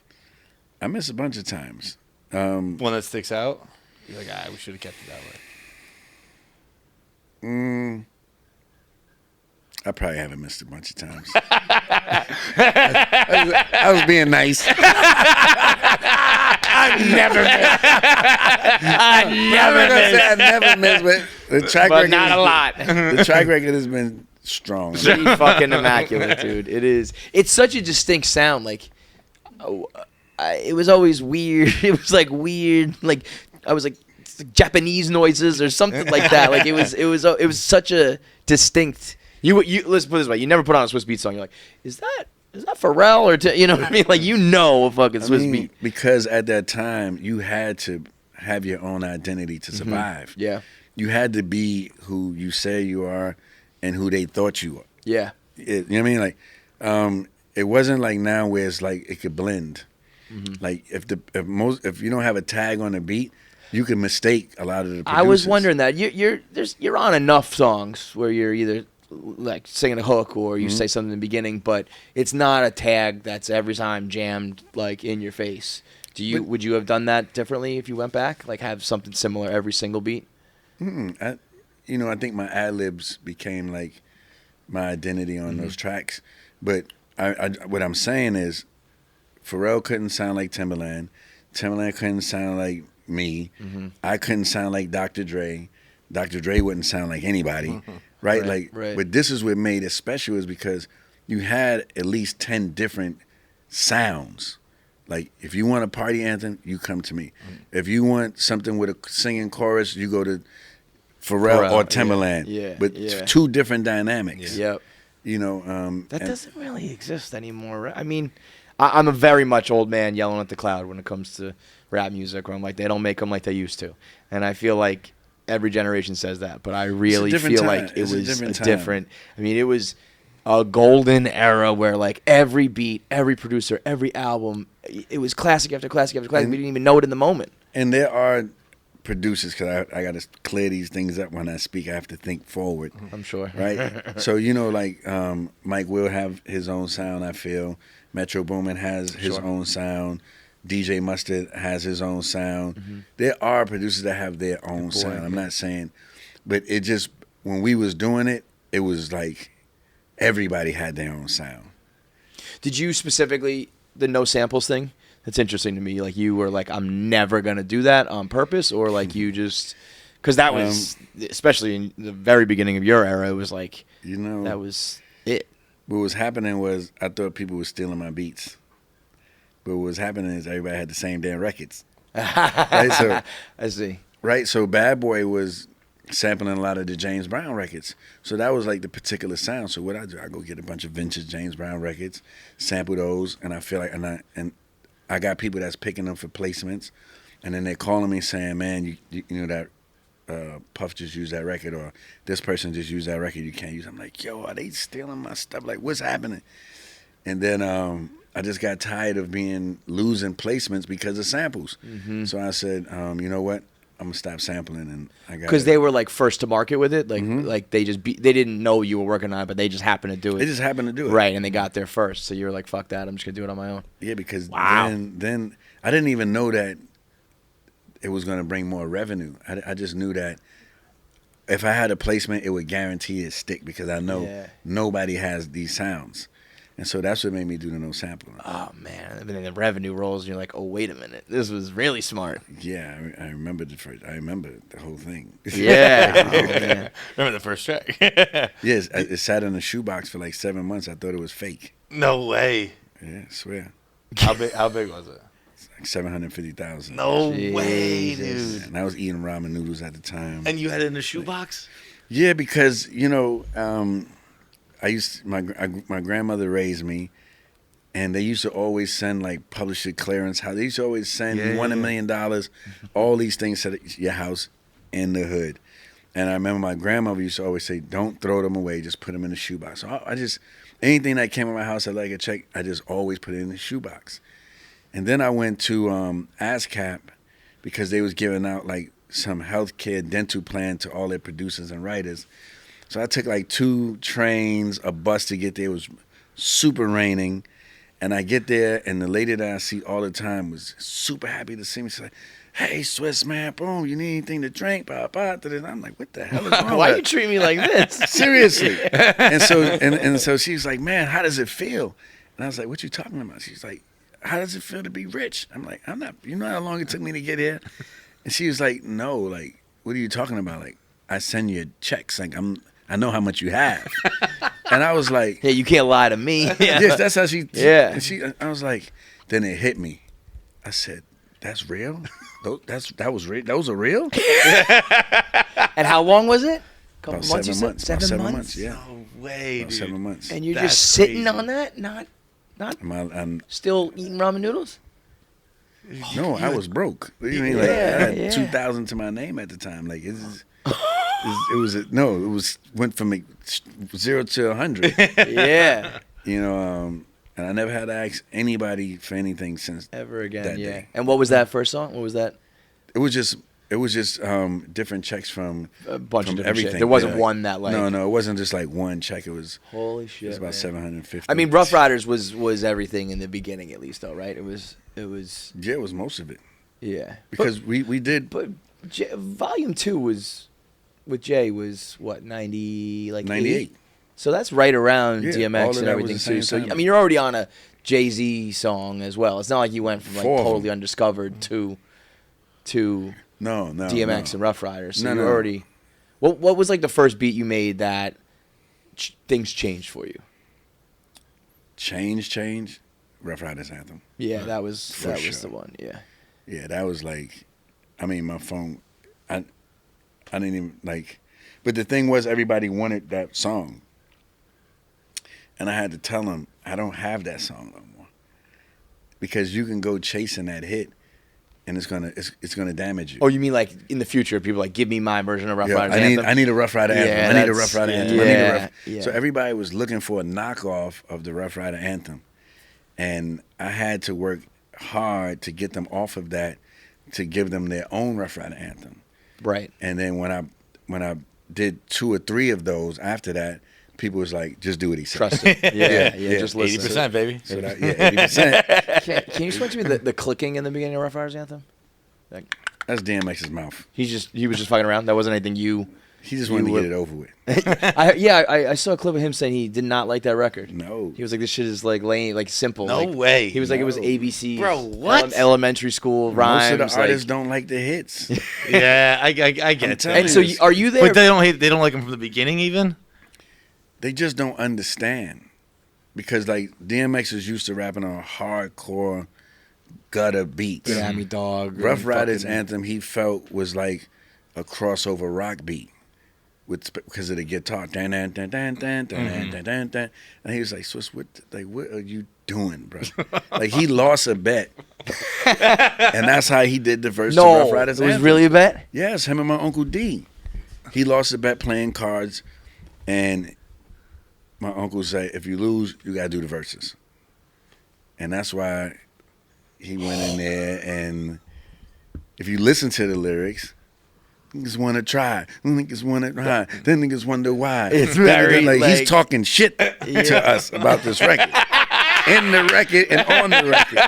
B: I miss a bunch of times.
A: One that sticks out? You're like, we should have kept it that way.
B: I probably haven't missed a bunch of times. I was being nice.
C: I've never missed.
B: I'm not gonna say I never missed, but the track
C: But
B: record
C: not a lot.
B: The track record has been strong.
C: Pretty fucking immaculate, dude. It is. It's such a distinct sound. Like, it was always weird. It was like weird. Like I was like Japanese noises or something like that. Like it was such a distinct. You let's put it this way. You never put on a Swizz Beatz song. You're like, is that Pharrell or you know what I mean? Like a fucking Swizz Beatz.
B: Because at that time you had to have your own identity to survive.
C: Mm-hmm. Yeah.
B: You had to be who you say you are and who they thought you were.
C: Yeah.
B: You know what I mean? Like, it wasn't like now where it's like it could blend. Mm-hmm. Like if you don't have a tag on the beat, you can mistake a lot of the producers.
C: I was wondering that you're on enough songs where you're either like singing a hook or you say something in the beginning, but it's not a tag that's every time jammed like in your face. Would you have done that differently if you went back? Like have something similar every single beat?
B: I think my ad-libs became like my identity on those tracks. But what I'm saying is Pharrell couldn't sound like Timbaland. Timbaland couldn't sound like me. Mm-hmm. I couldn't sound like Dr. Dre. Dr. Dre wouldn't sound like anybody, right? But this is what made it special is because you had at least 10 different sounds. Like, if you want a party anthem, you come to me. Mm-hmm. If you want something with a singing chorus, you go to Pharrell or Timbaland.
C: Yeah.
B: But two different dynamics.
C: Yep.
B: That
C: doesn't really exist anymore. Right? I mean, I'm a very much old man yelling at the cloud when it comes to rap music, where I'm like, they don't make them like they used to. And I feel like every generation says that, but I really feel like it was a different. I mean, it was a golden era where like every beat, every producer, every album, it was classic after classic after classic. We didn't even know it in the moment. And
B: there are producers, because I got to clear these things up when I speak. I have to think forward.
C: I'm sure.
B: Right? So, like Mike will have his own sound, I feel. Metro Boomin has his own sound. DJ Mustard has his own sound. Mm-hmm. There are producers that have their own sound. I'm not saying, but it just, when we was doing it, it was like everybody had their own sound.
C: Did you specifically, the no samples thing? That's interesting to me. Like you were like, I'm never going to do that on purpose, or like you just, because that was, especially in the very beginning of your era, it was like, that was it.
B: What was happening was I thought people were stealing my beats. But what was happening is everybody had the same damn records. Right? So,
C: I see.
B: Right? So Bad Boy was sampling a lot of the James Brown records. So that was like the particular sound. So what I do, I go get a bunch of vintage James Brown records, sample those, and I feel like, and I got people that's picking them for placements, and then they're calling me saying, man, you know that Puff just used that record, or this person just used that record, you can't use it. I'm like, yo, are they stealing my stuff? Like, what's happening? And then I just got tired of losing placements because of samples. Mm-hmm. So I said, you know what? I'm gonna stop sampling, and I got
C: because they were like first to market with it, like like they didn't know you were working on it, but they just happened to do it.
B: They just happened to do it,
C: right? And they got there first, so you were like, "Fuck that! I'm just gonna do it on my own."
B: Yeah, because then I didn't even know that it was gonna bring more revenue. I just knew that if I had a placement, it would guarantee it stick because I know nobody has these sounds. And so that's what made me do the no sampling.
C: Oh, man. And then the revenue rolls, and you're like, oh, wait a minute. This was really smart.
B: Yeah, I remember I remember the whole thing.
C: Yeah. Oh, man.
A: Remember the first track?
B: Yes, it sat in a shoebox for like 7 months. I thought it was fake.
A: No way.
B: Yeah, I swear.
A: How big was it?
B: It's like 750,000.
A: No way, dude.
B: And I was eating ramen noodles at the time.
A: And you had it in a shoebox?
B: Yeah, because, my grandmother raised me, and they used to always send like publisher clearance. How they used to always send you $1 million, all these things to your house in the hood. And I remember my grandmother used to always say, "Don't throw them away, just put them in the shoebox." So I just anything that came in my house, I like a check, I just always put it in the shoebox. And then I went to ASCAP because they was giving out like some healthcare dental plan to all their producers and writers. So I took like 2 trains, a bus to get there. It was super raining. And I get there, and the lady that I see all the time was super happy to see me. She's like, "Hey, Swizz, man, boom, you need anything to drink?" And I'm like, what the hell is wrong
C: Why you treat me like this?
B: Seriously. And so she's like, "Man, how does it feel?" And I was like, "What you talking about?" She's like, "How does it feel to be rich?" I'm like, "I'm not, you know how long it took me to get here?" And she was like, "No, like, what are you talking about? Like, I send you checks. Like, I know how much you have." And I was like,
C: "Yeah, you can't lie to me."
B: Yes, that's how she.
C: Yeah.
B: And I was like, then it hit me. I said, "That's real? Those are real?"
C: And how long was it?
B: About
C: Months,
B: 7 months. About 7 months. Yeah.
A: No way,
B: About
A: dude.
B: 7 months.
C: And you're
A: That's
C: just sitting
A: crazy.
C: on that, not
B: I'm
C: still eating ramen noodles?
B: no, I was broke. What do you mean? Like, I
C: Yeah,
B: had
C: yeah.
B: 2,000 to my name at the time. Like it went from like 0 to 100.
C: Yeah.
B: You know, and I never had to ask anybody for anything since
C: Ever again,
B: that
C: yeah.
B: day.
C: And what was that first song? What was that?
B: It was just different checks from
C: A bunch
B: from
C: of different
B: everything.
C: shit. There wasn't
B: Yeah.
C: one that like.
B: No, it wasn't just like one check. It was
C: Holy shit.
B: about
C: man.
B: 750.
C: I mean, Rough Riders was everything in the beginning, at least, though, right? It was.
B: Yeah, it was most of it
C: Yeah.
B: because we did.
C: But Volume 2 was with Jay was what 90 like
B: 98.
C: 8? So that's right around
B: Yeah, all
C: DMX
B: of
C: and
B: that
C: everything
B: was the
C: too.
B: same
C: So
B: time.
C: I mean, you're already on a Jay-Z song as well. It's not like you went from like
B: 4 of them.
C: totally undiscovered to
B: No,
C: DMX and Rough Riders. So
B: No,
C: you're
B: no.
C: already. What was like the first beat you made that things changed for you?
B: Change. Rough Riders anthem.
C: Yeah, that was
B: For
C: the
B: sure.
C: one. Yeah.
B: Yeah, that was like, I mean, my phone, I didn't even like, but the thing was, everybody wanted that song, and I had to tell them I don't have that song no more, because you can go chasing that hit, and it's gonna damage you.
C: Oh, you mean like in the future, people like give me my version of Rough
B: Yeah,
C: Riders
B: I need
C: anthem?
B: I need a Rough Rider anthem.
C: Yeah,
B: I need a
C: that's-
B: Rough Rider
C: yeah,
B: anthem. I need a Rough.
C: yeah.
B: So everybody was looking for a knockoff of the Rough Rider anthem, and I had to work hard to get them off of that, to give them their own Rough Rider anthem.
C: Right.
B: And then when I did 2 or 3 of those after that, people was like, just do what he said.
C: Trust it. Yeah,
B: Yeah,
C: just listen.
A: 80%, baby.
B: So that, yeah, 80%.
C: Can you explain to me the clicking in the beginning of Rough Riders anthem? Like
B: That's DMX's mouth.
C: he was just fucking around. That wasn't anything you.
B: He just wanted to get it over with.
C: I saw a clip of him saying he did not like that record.
B: No.
C: He was like, this shit is like lame, like simple.
A: No
C: like,
A: way.
C: He was like, it was
B: No.
C: ABC.
A: Bro, what?
C: Elementary school rhymes.
B: Most of the artists
C: like,
B: don't like the hits.
A: Yeah, I get
B: I'm
A: that.
B: telling
C: and so are you there?
A: But they don't like him from the beginning even?
B: They just don't understand. Because like DMX is used to rapping on hardcore gutter beats.
C: Get at me, dog.
B: Rough Riders
C: Fucking-
B: anthem he felt was like a crossover rock beat because of the guitar. Dun, dun, dun, dun, dun, dun, dun, dun, dun. And he was like, Swizz, what are you doing, bro? Like he lost a bet. And that's how he did the verse to
C: No,
B: Rough Riders
C: it was
B: anthem.
C: really a bet.
B: Yes, him and my Uncle D. He lost a bet playing cards, and my uncle said, if you lose, you gotta do the verses. And that's why he went in there, and if you listen to the lyrics, niggas wanna try, niggas wanna try, then niggas wonder why.
C: It's very,
B: like
C: like-
B: he's talking shit to us about this record. In the record and on the record.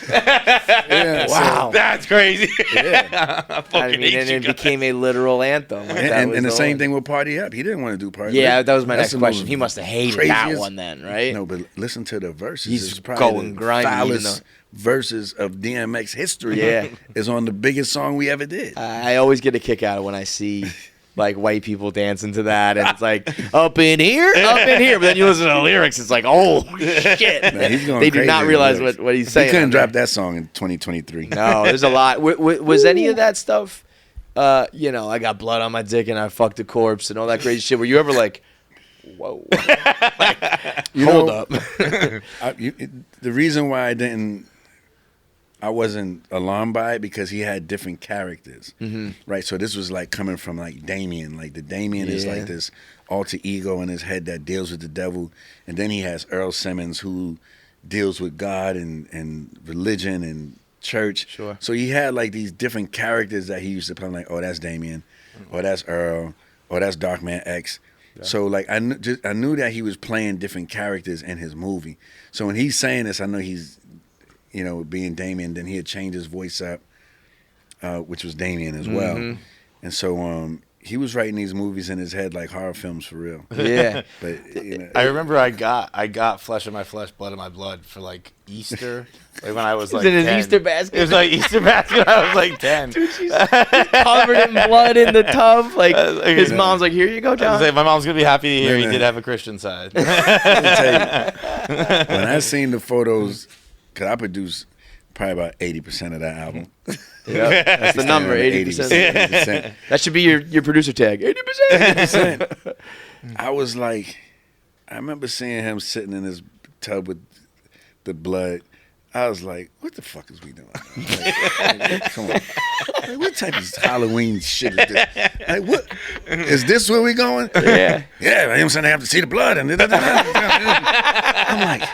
B: Yeah, so-
C: Wow.
A: That's crazy.
B: yeah.
A: I
C: I
A: fucking
C: mean,
A: hate
C: and
A: you
C: it
A: guys.
C: became a literal anthem. Like, that
B: And,
C: was
B: and the same
C: one.
B: thing with Party Up. He didn't want to do Party Up.
C: Yeah, that was my
B: That's
C: next
B: the
C: question.
B: most
C: He must have hated that
B: craziest-
C: one then, right?
B: No, but listen to the verses.
C: He's
B: It's probably
C: going
B: the
C: grimy, even
B: foulest verses of DMX history.
C: Yeah.
B: Is on the biggest song we ever did.
C: I always get a kick out of when I see like white people dancing to that, and it's like up in here. But then you listen to the lyrics, it's like, oh shit!
B: Man, he's going
C: They do
B: crazy
C: not
B: with
C: realize
B: lyrics.
C: what he's
B: He
C: saying.
B: couldn't
C: on
B: drop
C: there.
B: that song in 2023.
C: No, there's a lot. Was any of that stuff? I got blood on my dick and I fucked a corpse and all that crazy shit. Were you ever like, whoa? Hold up.
B: The reason why I wasn't alarmed by it because he had different characters, right? So this was like coming from like Damien. Like the Damien is
C: Yeah.
B: like this alter ego in his head that deals with the devil, and then he has Earl Simmons who deals with God and religion and church.
C: Sure.
B: So he had like these different characters that he used to play. Like, oh, that's Damien, or that's Earl, or that's Darkman X. So like I knew that he was playing different characters in his movie. So when he's saying this, I know he's, being Damien. Then he had changed his voice up, which was Damien as well. And so he was writing these movies in his head like horror films for real.
C: Yeah.
B: But
A: I remember I got Flesh of My Flesh, Blood of My Blood for like Easter, like when I was like
C: in his
A: 10.
C: Easter basket.
A: It was like Easter basket. I was like 10.
C: Covered in blood in the tub. Like his mom's like, here you go,
A: I was
C: John.
A: like, my mom's gonna be happy to hear he
B: Man.
A: did have a Christian side.
B: let me tell you, when I seen the photos, because I produced probably about 80% of that album.
C: Yeah, that's the number, 80%.
B: 80%.
C: That should be your producer tag, 80%.
B: 80%. I was like, I remember seeing him sitting in his tub with the blood. I was like, what the fuck is we doing? Like, come on. Like, what type of Halloween shit is this? Like, what? Is this where we going?
C: Yeah.
B: Yeah, I'm saying I have to see the blood. And I'm like,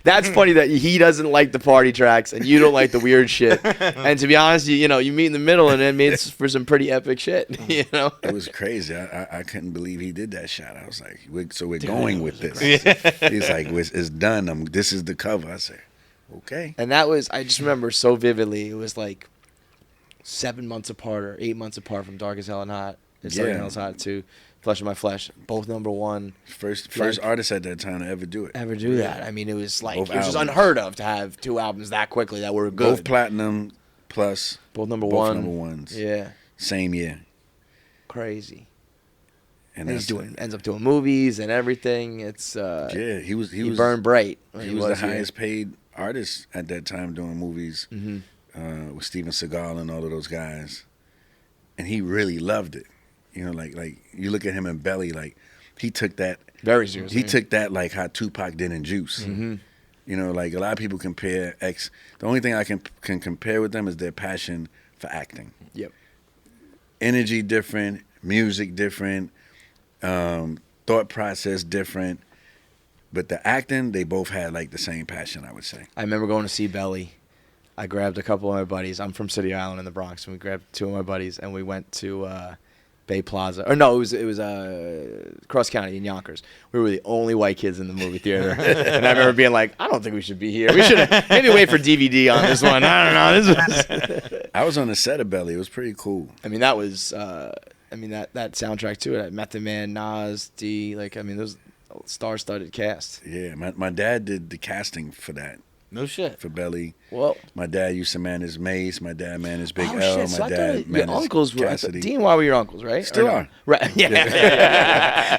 C: That's funny that he doesn't like the party tracks and you don't like the weird shit. And to be honest, you meet in the middle and it made for some pretty epic shit. It
B: was crazy. I couldn't believe he did that shot. I was like, we're going with this. He's like, it's done. This is the cover. I said, okay.
C: And that was, I just remember so vividly, it was like 7 months apart or 8 months apart from Dark as Hell and Hot. And Southern Hell's Hot to Flesh of My Flesh. Both #1.
B: First artist at that time to ever do it.
C: That. I mean, it was like, it was just unheard of to have 2 albums that quickly that were good.
B: Both platinum plus.
C: Both #1.
B: Both #1s.
C: Yeah.
B: Same year.
C: Crazy. And
B: he's
C: ends up doing movies and everything. It's
B: he
C: burned bright.
B: He was the highest paid artist at that time doing movies with Steven Seagal and all of those guys, and he really loved it. Like you look at him in Belly, like he took that
C: very seriously.
B: He took that like how Tupac did in Juice. Like a lot of people compare X. The only thing I can compare with them is their passion for acting.
C: Yep.
B: Energy different, music different. Thought process different, but the acting, they both had like the same passion, I would say.
C: I remember going to see Belly. I grabbed a couple of my buddies. I'm from City Island in the Bronx, and we grabbed 2 of my buddies, and we went to Bay Plaza. Or no, it was Cross County in Yonkers. We were the only white kids in the movie theater, and I remember being like, I don't think we should be here. We should maybe wait for DVD on this one. I don't know.
B: I was on the set of Belly. It was pretty cool.
C: I mean, that was. That soundtrack too. That Method Man, Nas, D. Those star-studded cast.
B: Yeah, my dad did the casting for that.
A: No shit.
B: For Belly.
C: Well,
B: my dad used to manage Mace. My dad managed Big L.
C: Shit. So
B: my dad managed
C: your uncles were
B: Cassidy.
C: D and Y were your uncles, right?
B: Still are.
C: Right. Yeah.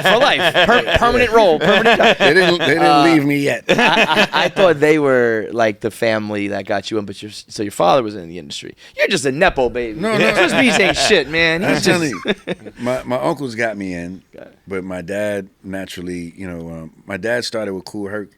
C: For life. Permanent role. Permanent.
B: They didn't leave me yet.
C: I thought they were like the family that got you in, but your father was in the industry. You're just a nepo baby.
B: No.
C: Swizz Beatz ain't shit, man.
B: I'm telling you, my uncles got me in, but my dad naturally, my dad started with Kool Herc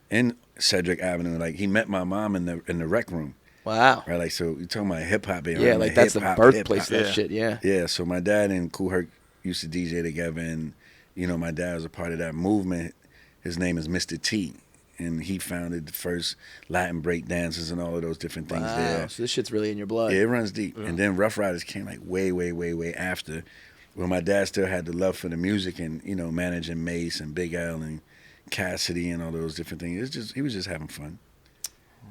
B: in Cedric Avenue. Like he met my mom in the rec room.
C: Wow.
B: Right, like so you're talking about hip hop.
C: Yeah, like that's the birthplace of that shit. Yeah.
B: Yeah. So my dad and Kool Herc used to DJ together, and my dad was a part of that movement. His name is Mr. T, and he founded the first Latin break dances and all of those different things there.
C: So this shit's really in your blood.
B: Yeah, it runs deep. And then Rough Riders came like way, way, way, way after, when my dad still had the love for the music and managing Mace and Big L and Cassidy and all those different things. He was just having fun.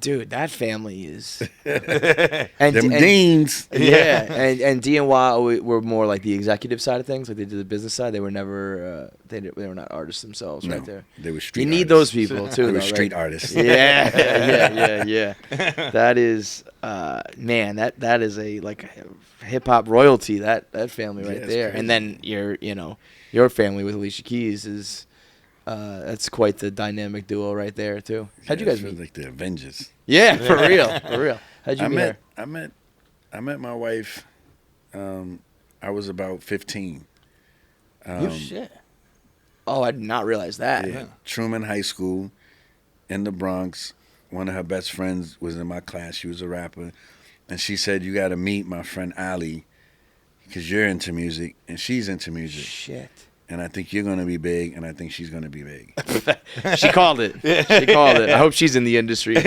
C: Dude, that family is
B: them deans.
C: Yeah, and D and Y were more like the executive side of things, like they did the business side. They were never they were not artists themselves, right there.
B: They were street.
C: You need
B: artists.
C: those people too.
B: They were street artists.
C: Yeah. That is man, that is a like hip hop royalty. That family right there,
B: crazy.
C: And then your family with Alicia Keys is. That's quite the dynamic duo right there too. How'd you guys meet?
B: Like the Avengers.
C: Yeah, for real. How'd you meet her?
B: I met my wife. I was about 15.
C: Shit. Oh, I did not realize that.
B: Yeah. Truman High School in the Bronx. One of her best friends was in my class. She was a rapper, and she said, "You got to meet my friend Ali, because you're into music and she's into music.
C: Shit.
B: And I think you're going to be big, and I think she's going to be big."
C: She called it. I hope she's in the industry.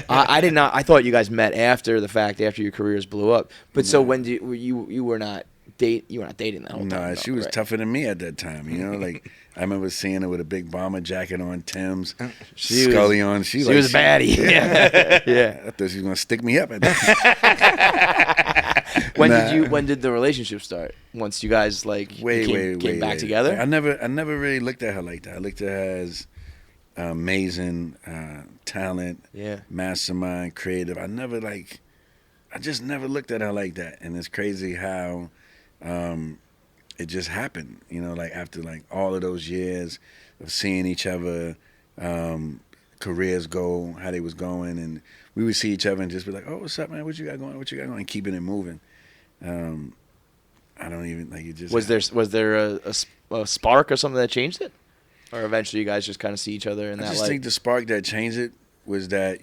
C: I did not. I thought you guys met after the fact, after your careers blew up. But so when you were not you were not dating that whole time?
B: No, she was tougher than me at that time. Like I remember seeing her with a big bomber jacket on, Tim's, Scully on. She
C: was a baddie. Yeah.
B: I thought she was going to stick me up at that.
C: When did the relationship start? Once you guys came back together?
B: I never really looked at her like that. I looked at her as amazing talent, mastermind, creative. I just never looked at her like that. And it's crazy how it just happened. After all of those years of seeing each other, careers go, how they was going, and we would see each other and just be like, "Oh, what's up, man? What you got going? What you got going?" And keeping it moving. I don't even like it. Just
C: was there a spark or something that changed it, or eventually you guys just kind of see each other in that
B: I just
C: light?
B: think the spark that changed it was that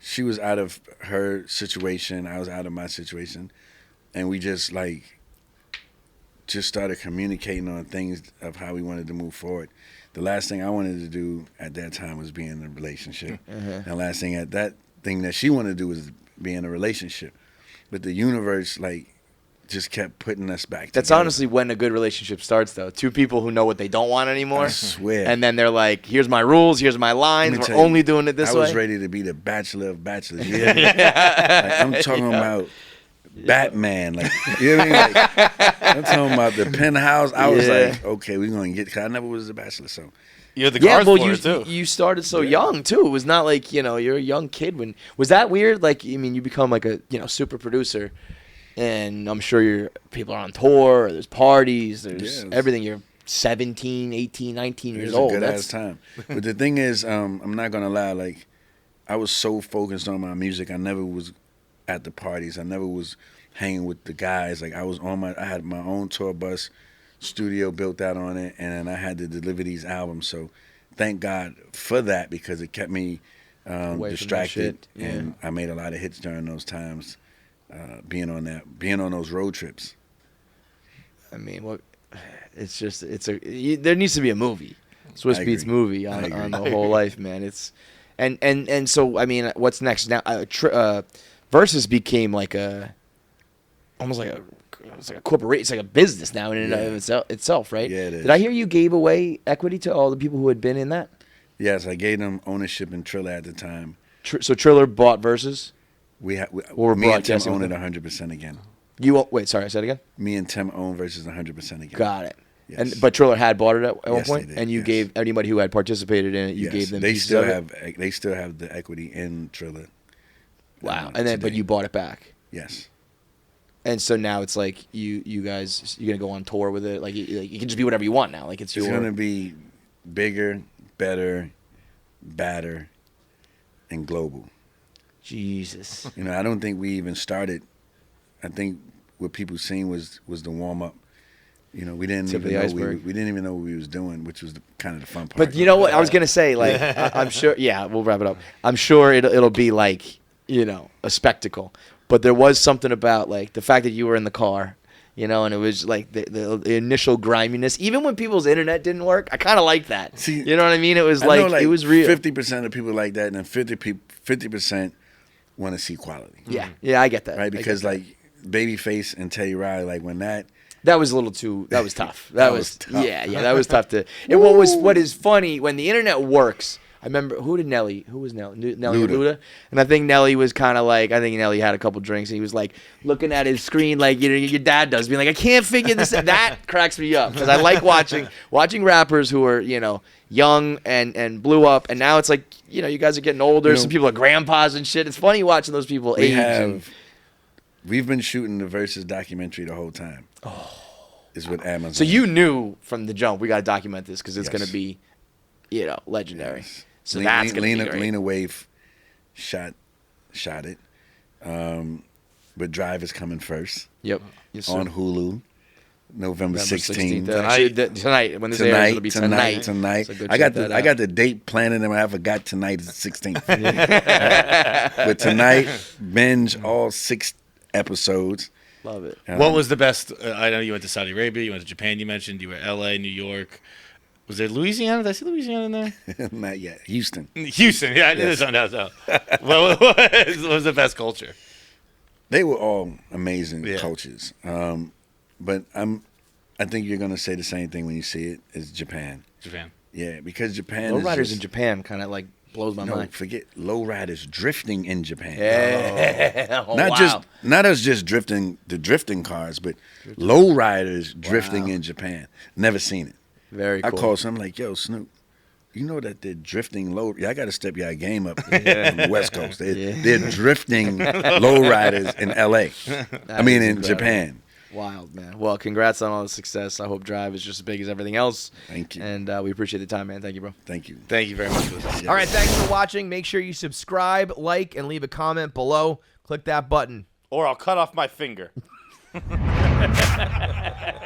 B: she was out of her situation, I was out of my situation, and we just started communicating on things of how we wanted to move forward. The last thing I wanted to do at that time was be in a relationship. And the last thing that she wanted to do was be in a relationship. But the universe, just kept putting us back
C: That's
B: together.
C: honestly when a good relationship starts, though. Two people who know what they don't want anymore.
B: I swear.
C: And then they're like, here's my rules, here's my lines,
B: Let me
C: we're
B: tell you,
C: only doing it this way.
B: I was ready to be the bachelor of bachelors. You hear me? I'm talking about Batman. You know what I mean? I'm talking about the penthouse. I was like, okay, we're going to get, because I never was a bachelor, so.
A: You had the cards for
C: you
A: it, too.
C: You started so young too. It was not like you're a young kid. Was that weird? You become like a super producer, and I'm sure people are on tour. Or there's parties. There's everything. You're 17, 18, 19 years old.
B: It was a good ass time. But the thing is, I'm not gonna lie. I was so focused on my music. I never was at the parties. I never was hanging with the guys. I had my own tour bus. Studio built out on it, and I had to deliver these albums. So thank God for that, because it kept me distracted, and I made a lot of hits during those times. Being on those road trips.
C: I mean, there needs to be a movie, Swizz Beatz movie on the whole life, man. It's and so I mean, what's next now? Verzuz became almost like a. It's like a corporation. It's like a business now in and of itself, right?
B: Yeah, it is.
C: Did I hear you gave away equity to all the people who had been in that?
B: Yes, I gave them ownership in Triller at the time.
C: So Triller bought Verzuz?
B: Me and Tim own it 100% again.
C: Wait, sorry, I said it again?
B: Me and Tim own Verzuz 100% again.
C: Got it.
B: Yes.
C: But Triller had bought it at one point?
B: They did,
C: and you gave anybody who had participated in it, you gave them pieces of it?
B: They still have the equity in Triller.
C: Wow. But you bought it back?
B: Yes.
C: And so now it's like you guys, you're going to go on tour with it? You can just be whatever you want now. It's
B: going to be bigger, better, badder, and global.
C: Jesus.
B: I don't think we even started. I think what people seen was the warm-up. We didn't even know what we was doing, which was kind of the fun part.
C: But you know what? I was going to say, I'm sure, we'll wrap it up. I'm sure it'll be a spectacle. But there was something about the fact that you were in the car, and it was the initial griminess. Even when people's internet didn't work, I kind of liked that. See, you know what I mean? It was it was real.
B: 50% of people like that, and then 50% want to see quality.
C: Yeah, I get that.
B: Right, because Babyface and Teddy Riley, when that
C: was a little too. That was tough. That was tough. Yeah, that was tough to. What is funny when the internet works. I remember who was Nelly Luda? And I think Nelly was kind of I think Nelly had a couple drinks and he was looking at his screen your dad does, being I can't figure this out. That cracks me up because I like watching rappers who are young and blew up, and now it's you guys are getting older. Some people are grandpas and shit. It's funny watching those people age.
B: We've been shooting the Verzuz documentary the whole time. Is with Amazon.
C: So you knew from the jump we got to document this because it's going to be legendary.
B: Yes.
C: So that's going to be great.
B: Lena Waithe shot it. But Drive is coming first.
C: Yep. Yes,
B: on Hulu, November 16th.
C: Tonight. When this airs, it'll be tonight.
B: So I got the date planning, and I forgot tonight is the 16th. But tonight, binge all 6 episodes.
C: Love it.
A: What was the best? I know you went to Saudi Arabia, you went to Japan, you mentioned, you were L.A., New York. Was there Louisiana? Did I see Louisiana in there?
B: Not yet. Houston,
A: yeah, I knew this one out. What was the best culture?
B: They were all amazing cultures. But I think you're going to say the same thing when you see it, is Japan.
A: Japan.
B: Yeah, because Japan
C: Lowriders in Japan kind of blows my mind.
B: Forget lowriders drifting in Japan.
C: Yeah.
B: Not just drifting the drifting cars, but lowriders drifting in Japan. Never seen it.
C: Very cool.
B: I called some yo, Snoop, you know that they're drifting low. Yeah, I got to step your game up on the West Coast. They're drifting lowriders in L.A. In Japan.
C: Wild, man. Well, congrats on all the success. I hope Drive is just as big as everything else.
B: Thank you.
C: And we appreciate the time, man. Thank you, bro.
B: Thank you.
A: Thank you very much for this.
E: All right, thanks for watching. Make sure you subscribe, like, and leave a comment below. Click that button.
A: Or I'll cut off my finger.